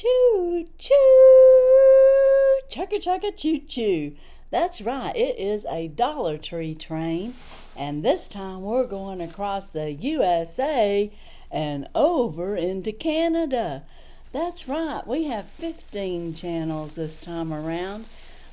Choo choo, chugga chugga choo choo. That's right, it is a Dollar Tree train, and this time we're going across the USA and over into Canada. That's right, we have 15 channels this time around.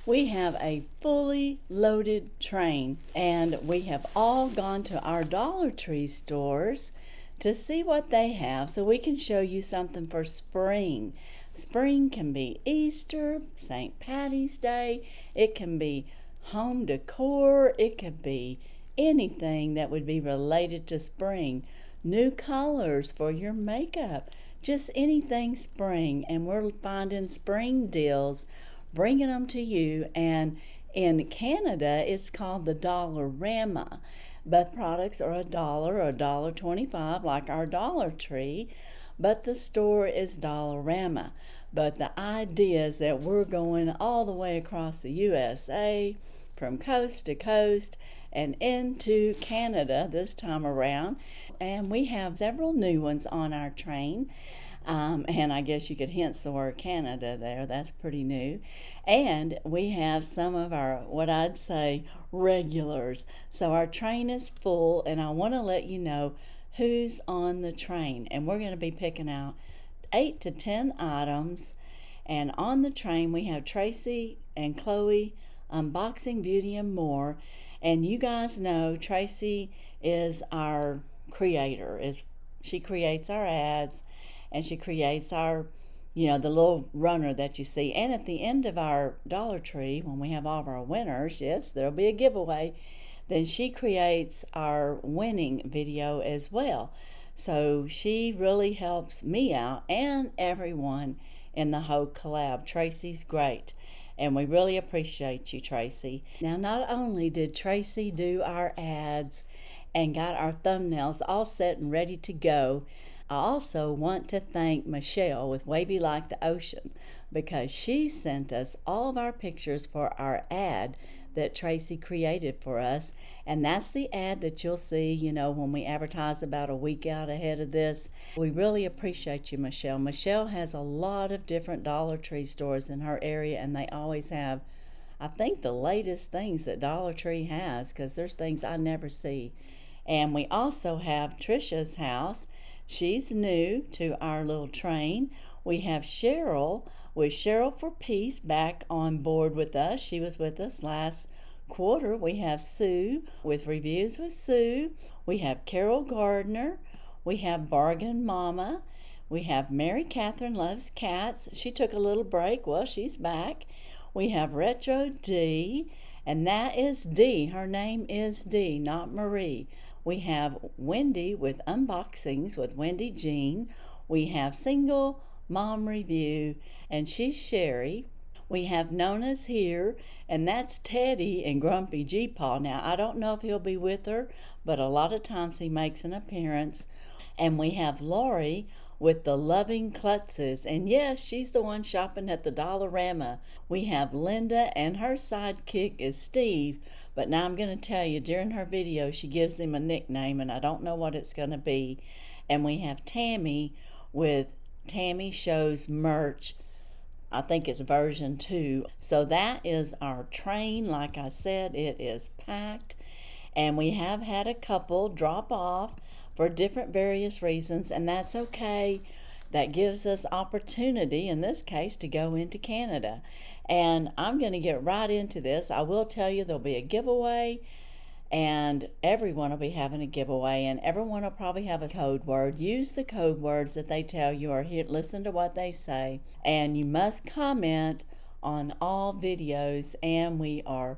We have a fully loaded train, and we have all gone to our Dollar Tree stores to see what they have so we can show you something for spring. Spring can be Easter, St. Patty's Day, it can be home decor, it could be anything that would be related to spring. New colors for your makeup, just anything spring, and we're finding spring deals, bringing them to you. And in Canada, it's called the Dollarama. But products are $1 or $1.25 like our Dollar Tree, but the store is Dollarama. But the idea is that we're going all the way across the USA, from coast to coast, and into Canada this time around. And we have several new ones on our train. And I guess you could hint the word Canada there. That's pretty new. And we have some of our, what I'd say, regulars. So our train is full, and I want to let you know who's on the train. And we're going to be picking out 8 to 10 items. And on the train, we have Tracy and Chloe, Unboxing Beauty and More. And you guys know Tracy is our creator. She creates our ads, and she creates our, the little runner that you see. And at the end of our Dollar Tree, when we have all of our winners, yes, there'll be a giveaway, then she creates our winning video as well. So she really helps me out and everyone in the whole collab. Tracy's great, and we really appreciate you, Tracy. Now, not only did Tracy do our ads and got our thumbnails all set and ready to go, I also want to thank Michelle with Wavy Like the Ocean, because she sent us all of our pictures for our ad that Tracy created for us. And that's the ad that you'll see, when we advertise about a week out ahead of this. We really appreciate you, Michelle. Michelle has a lot of different Dollar Tree stores in her area, and they always have, I think, the latest things that Dollar Tree has, because there's things I never see. And we also have Trisha's house. She's new to our little train. We have Cheryl with Cheryl for Peace back on board with us. She was with us last quarter. We have Sue with Reviews with Sue. We have Carol Gardner. We have Bargain Mama. We have Mary Catherine Loves Cats. She took a little break. Well, she's back. We have Retro D, and that is D. Her name is D, not Marie. We have Wendy with Unboxings with Wendy Jean. We have Single Mom Review, and she's Sherry. We have Nona's here, and that's Teddy and Grumpy G-Paw. Now, I don't know if he'll be with her, but a lot of times he makes an appearance. And we have Lori with the Loving Klutzes, and yes, she's the one shopping at the Dollarama. We have Linda, and her sidekick is Steve, but now I'm going to tell you, during her video, she gives him a nickname, and I don't know what it's going to be. And we have Tammy with Tammy Shows Merch. I think it's version 2. So that is our train. Like I said, it is packed, and we have had a couple drop off for different various reasons, and that's okay. That gives us opportunity, in this case, to go into Canada. And I'm going to get right into this. I will tell you there'll be a giveaway, and everyone will be having a giveaway, and everyone will probably have a code word. Use the code words that they tell you, or listen to what they say. And you must comment on all videos, and we are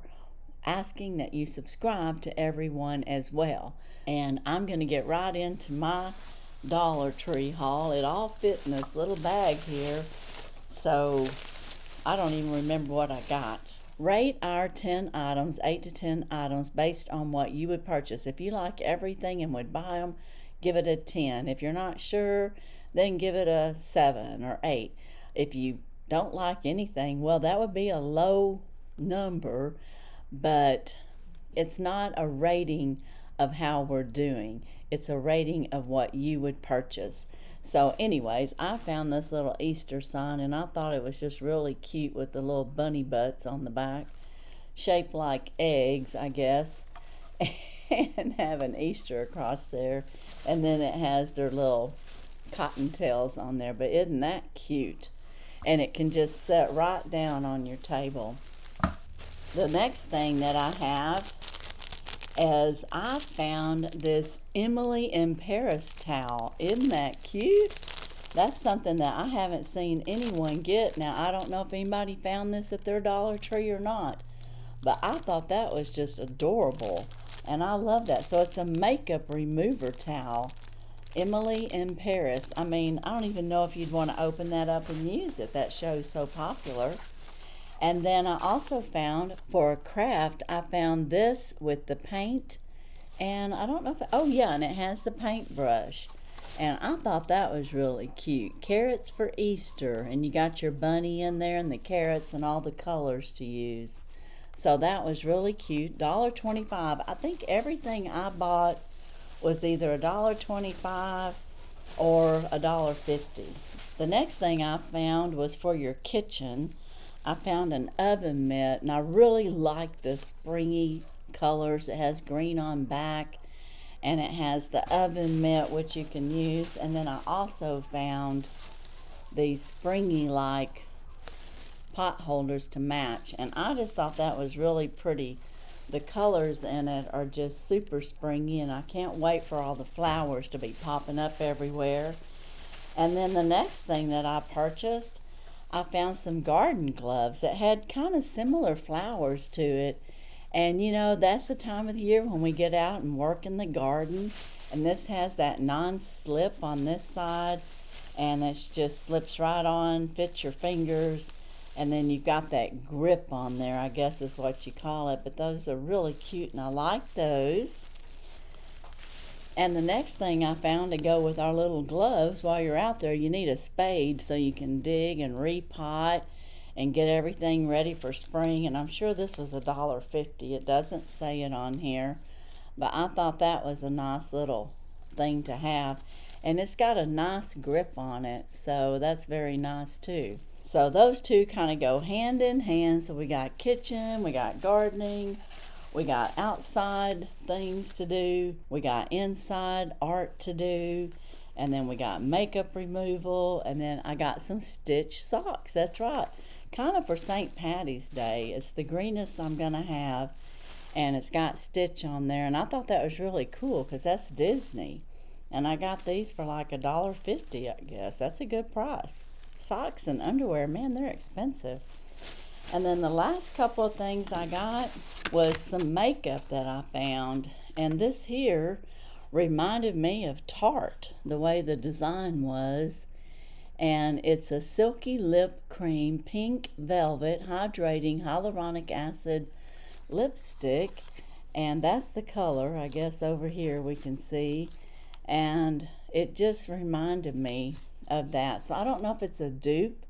asking that you subscribe to everyone as well. And I'm going to get right into my Dollar Tree haul. It all fit in this little bag here, so I don't even remember what I got. Rate our 10 items, 8 to 10 items, based on what you would purchase. If you like everything and would buy them, give it a 10. If you're not sure, then give it a 7 or 8. If you don't like anything, well, that would be a low number, but it's not a rating of how we're doing. It's a rating of what you would purchase. So anyways, I found this little Easter sign and I thought it was just really cute with the little bunny butts on the back, shaped like eggs, I guess, and have an Easter across there. And then it has their little cottontails on there. But isn't that cute? And it can just set right down on your table. The next thing that I have is I found this Emily in Paris towel. Isn't that cute? That's something that I haven't seen anyone get. Now, I don't know if anybody found this at their Dollar Tree or not, but I thought that was just adorable, and I love that. So it's a makeup remover towel. Emily in Paris. I mean, I don't even know if you'd want to open that up and use it. That show's so popular. And then I also found, for a craft, I found this with the paint. And I don't know if, oh yeah, and it has the paintbrush. And I thought that was really cute. Carrots for Easter. And you got your bunny in there and the carrots and all the colors to use. So that was really cute. $1.25. I think everything I bought was either $1.25 or $1.50. The next thing I found was for your kitchen. I found an oven mitt, and I really like the springy colors. It has green on back, and it has the oven mitt, which you can use. And then I also found these springy like pot holders to match, and I just thought that was really pretty. The colors in it are just super springy, and I can't wait for all the flowers to be popping up everywhere. And then the next thing that I purchased, I found some garden gloves that had kind of similar flowers to it. And you know, that's the time of the year when we get out and work in the garden. And this has that non-slip on this side, and it just slips right on, fits your fingers. And then you've got that grip on there, I guess is what you call it. But those are really cute, and I like those. And the next thing I found to go with our little gloves, while you're out there, you need a spade so you can dig and repot and get everything ready for spring. And I'm sure this was $1.50. It doesn't say it on here, but I thought that was a nice little thing to have. And it's got a nice grip on it, so that's very nice too. So those two kind of go hand in hand. So we got kitchen, we got gardening, we got outside things to do, we got inside art to do, and then we got makeup removal, and then I got some stitch socks. That's right, kind of for St. Patty's Day. It's the greenest I'm gonna have, and it's got stitch on there, and I thought that was really cool because that's Disney. And I got these for like $1.50, I guess. That's a good price. Socks and underwear, man, they're expensive. And then the last couple of things I got was some makeup that I found. And this here reminded me of Tarte, the way the design was. And it's a silky lip cream, pink velvet, hydrating hyaluronic acid lipstick. And that's the color, I guess over here we can see. And it just reminded me of that. So I don't know if it's a dupe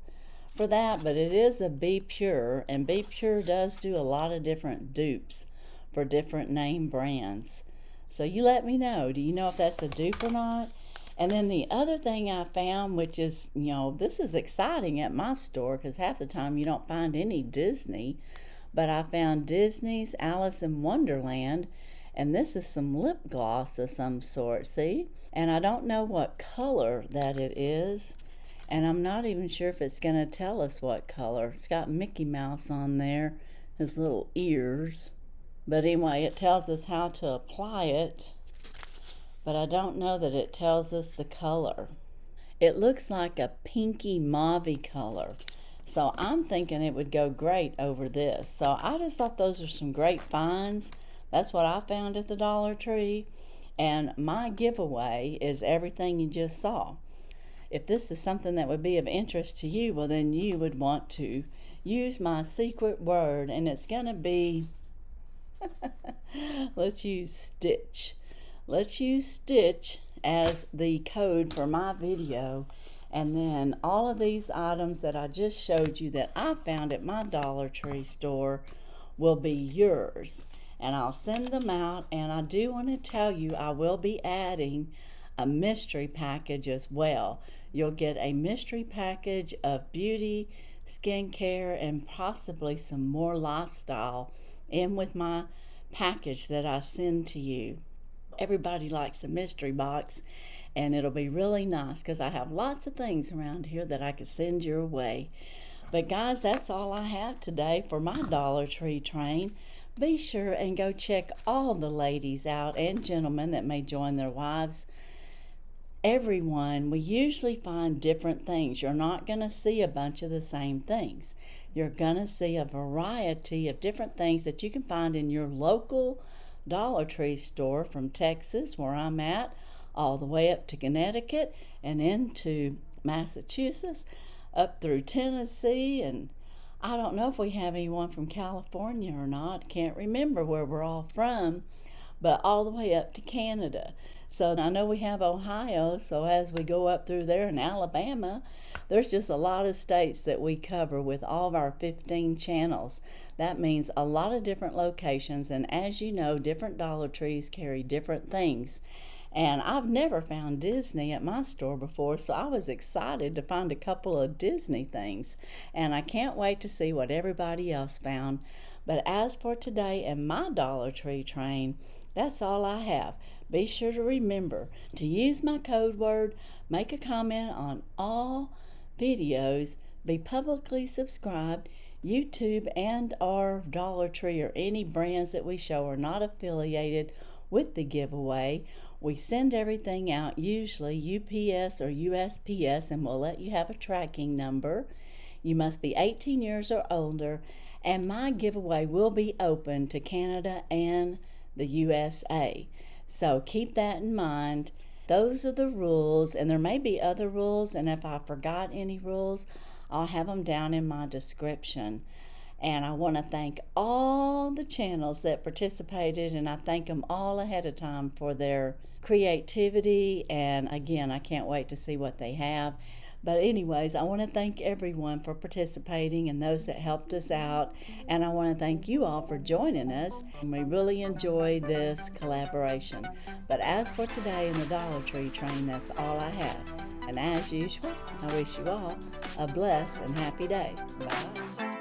for that, but it is a Be Pure, and Be Pure does do a lot of different dupes for different name brands. So you let me know. Do you know if that's a dupe or not? And then the other thing I found, which is, you know, this is exciting at my store because half the time you don't find any Disney, but I found Disney's Alice in Wonderland, and this is some lip gloss of some sort, see? And I don't know what color that it is, and I'm not even sure if it's going to tell us what color. It's got Mickey Mouse on there, his little ears. But anyway, it tells us how to apply it, but I don't know that it tells us the color. It looks like a pinky mauve color, so I'm thinking it would go great over this. So I just thought those are some great finds. That's what I found at the Dollar Tree, and my giveaway is everything you just saw. If this is something that would be of interest to you, well, then you would want to use my secret word, and it's going to be, let's use Stitch. Let's use Stitch as the code for my video, and then all of these items that I just showed you that I found at my Dollar Tree store will be yours. And I'll send them out, and I do want to tell you I will be adding a mystery package as well. You'll get a mystery package of beauty, skincare, and possibly some more lifestyle in with my package that I send to you. Everybody likes a mystery box, and it'll be really nice because I have lots of things around here that I could send your way. But guys, that's all I have today for my Dollar Tree train. Be sure and go check all the ladies out and gentlemen that may join their wives. Everyone, we usually find different things. You're not going to see a bunch of the same things. You're going to see a variety of different things that you can find in your local Dollar Tree store, from Texas, where I'm at, all the way up to Connecticut and into Massachusetts, up through Tennessee, and I don't know if we have anyone from California or not. Can't remember where we're all from, but all the way up to Canada. So I know we have Ohio, so as we go up through there in Alabama, there's just a lot of states that we cover with all of our 15 channels. That means a lot of different locations, and as you know, different Dollar Trees carry different things. And I've never found Disney at my store before, so I was excited to find a couple of Disney things. And I can't wait to see what everybody else found. But as for today and my Dollar Tree train, that's all I have. Be sure to remember to use my code word, make a comment on all videos, be publicly subscribed. YouTube and our Dollar Tree or any brands that we show are not affiliated with the giveaway. We send everything out, usually UPS or USPS, and we'll let you have a tracking number. You must be 18 years or older, and my giveaway will be open to Canada and the USA. So keep that in mind. Those are the rules, and there may be other rules, and if I forgot any rules, I'll have them down in my description. And I want to thank all the channels that participated, and I thank them all ahead of time for their creativity. And again, I can't wait to see what they have. But anyways, I want to thank everyone for participating and those that helped us out. And I want to thank you all for joining us. And we really enjoy this collaboration. But as for today in the Dollar Tree train, that's all I have. And as usual, I wish you all a blessed and happy day. Bye.